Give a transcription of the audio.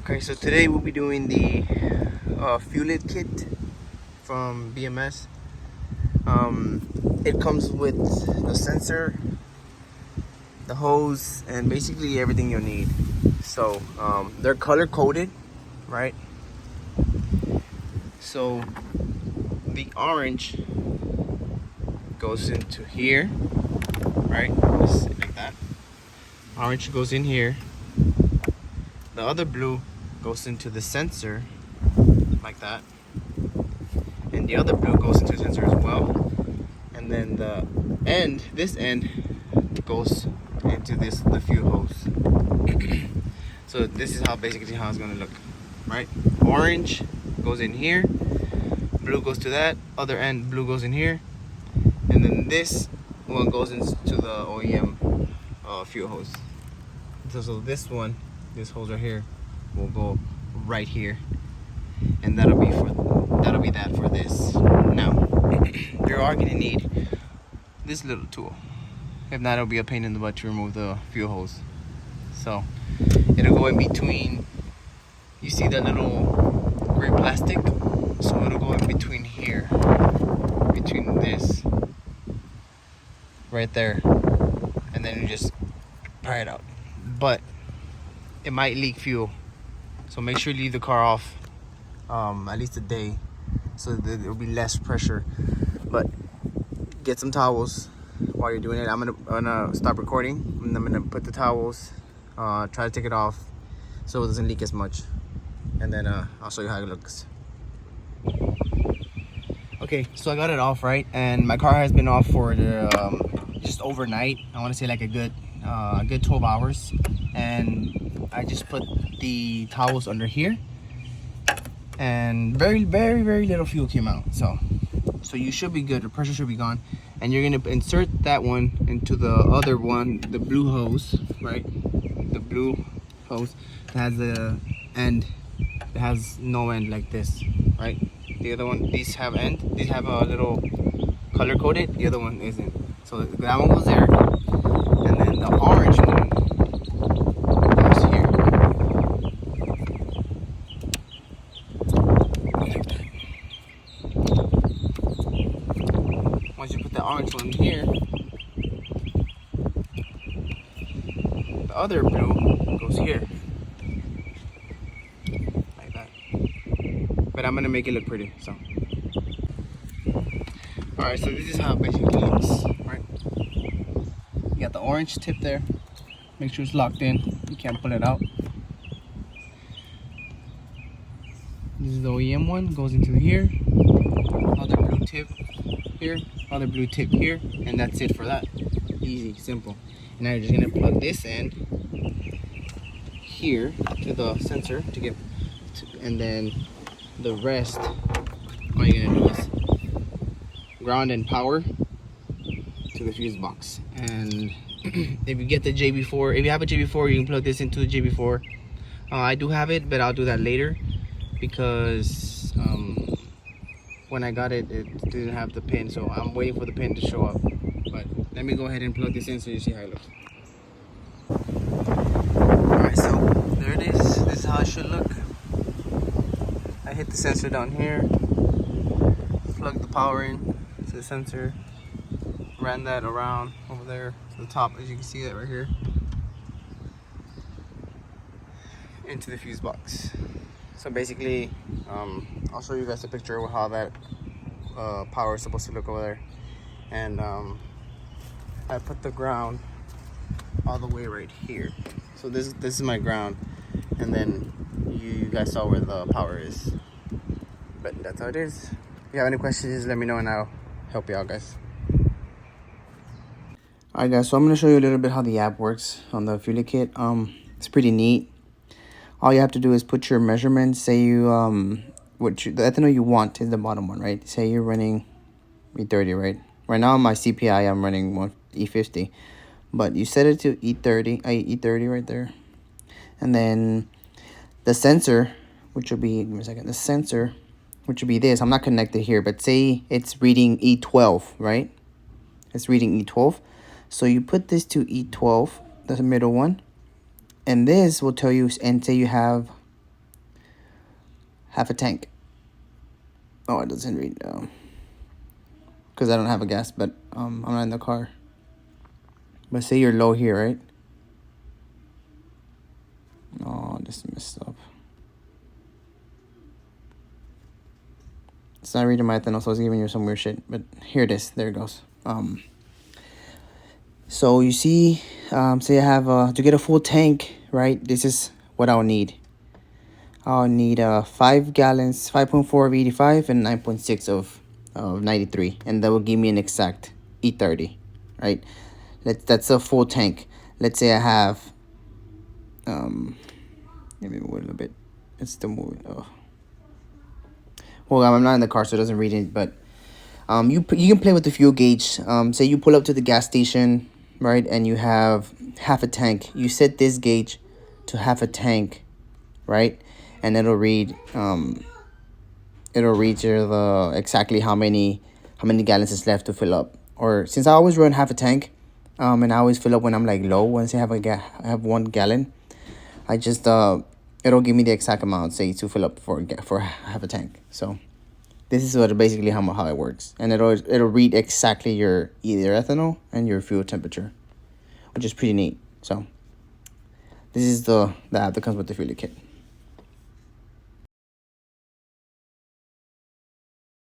Okay, so today we'll be doing the Fuelit kit from BMS. It comes with the sensor, the hose, and basically everything you'll need. So they're color coded, right? So the orange goes into here, right? Just like that. Orange goes in here. The other blue goes into the sensor, like that. And the other blue goes into the sensor as well. And then this end goes into the fuel hose. So this is basically how it's gonna look, right? Orange goes in here, blue goes to that, other end blue goes in here, and then this one goes into the OEM fuel hose. So this hose right here will go right here, and that'll be that for this. Now you are gonna need this little tool. If not, it'll be a pain in the butt to remove the fuel hose. So it'll go in between. You see that little gray plastic? So it'll go in between here, between this, right there, and then you just pry it out. But it might leak fuel, so make sure you leave the car off at least a day, so that there'll be less pressure. But get some towels while you're doing it. I'm gonna stop recording, and I'm gonna put the towels, try to take it off so it doesn't leak as much, and then I'll show you how it looks. Okay, so I got it off, right? And my car has been off for just overnight. I want to say like a good 12 hours. And I just put the towels under here, and very little fuel came out. So you should be good. The pressure should be gone. And you're gonna insert that one into the other one, the blue hose, right? The blue hose that has the end, that has no end, like this, right? The other one, these have end. These have a little color coded. The other one isn't. So that one goes there, and then the orange one goes here. Like that. Once you put the orange one here, the other blue goes here. Like that. But I'm gonna make it look pretty, so. Alright, so this is how it basically looks, right? You got the orange tip there. Make sure it's locked in. You can't pull it out. This is the OEM one, goes into here. Other blue tip here, other blue tip here, and that's it for that. Easy, simple. And now you're just gonna plug this end here to the sensor to get, and then the rest, all you're gonna do is ground and power to the fuse box. And if you get the JB4, if you have a JB4, you can plug this into the JB4. I do have it, but I'll do that later, because when I got it, it didn't have the pin, so I'm waiting for the pin to show up. But let me go ahead and plug this in so you see how it looks. Alright, so there it is. This is how it should look. I hit the sensor down here, plug the power in to the sensor, ran that around over there to the top, as you can see that right here, into the fuse box. So basically, I'll show you guys a picture of how that power is supposed to look over there. And I put the ground all the way right here. So this is my ground, and then you guys saw where the power is. But that's how it is. If you have any questions, let me know and I'll help you out, guys. Alright guys, so I'm going to show you a little bit how the app works on the Fuelit kit. It's pretty neat. All you have to do is put your measurements. Say you the ethanol you want is the bottom one, right? Say you're running E30, right? Right now on my CPI I'm running E50, but you set it to E30 right there. And then the sensor, which will be, give me a second, the sensor, which would be this. I'm not connected here, but say it's reading E12, right? It's reading E12. So you put this to E12, the middle one, and this will tell you, and say you have half a tank. Oh, it doesn't read because I don't have a gas, but I'm not in the car. But say you're low here, right? Oh, this messed up. It's not reading my ethanol, so it's giving you some weird shit. But here it is. There it goes. So you see, say I have to get a full tank, right? This is what I'll need. I'll need 5 gallons, 5.4 of 85 and 9.6 of 93, and that will give me an exact E30, right? That's a full tank. Let's say I have let me move a little bit. It's still moving. Oh. Well, I'm not in the car, so it doesn't read it. But you can play with the fuel gauge. Say you pull up to the gas station, right, and you have half a tank. You set this gauge to half a tank, right, and it'll read the exactly how many gallons is left to fill up. Or since I always run half a tank, and I always fill up when I'm like low. Once I have 1 gallon, I just it'll give me the exact amount, say, to fill up for half a tank. So this is basically how it works, and it'll read exactly your either ethanol and your fuel temperature, which is pretty neat. So this is the app that comes with the fuel kit.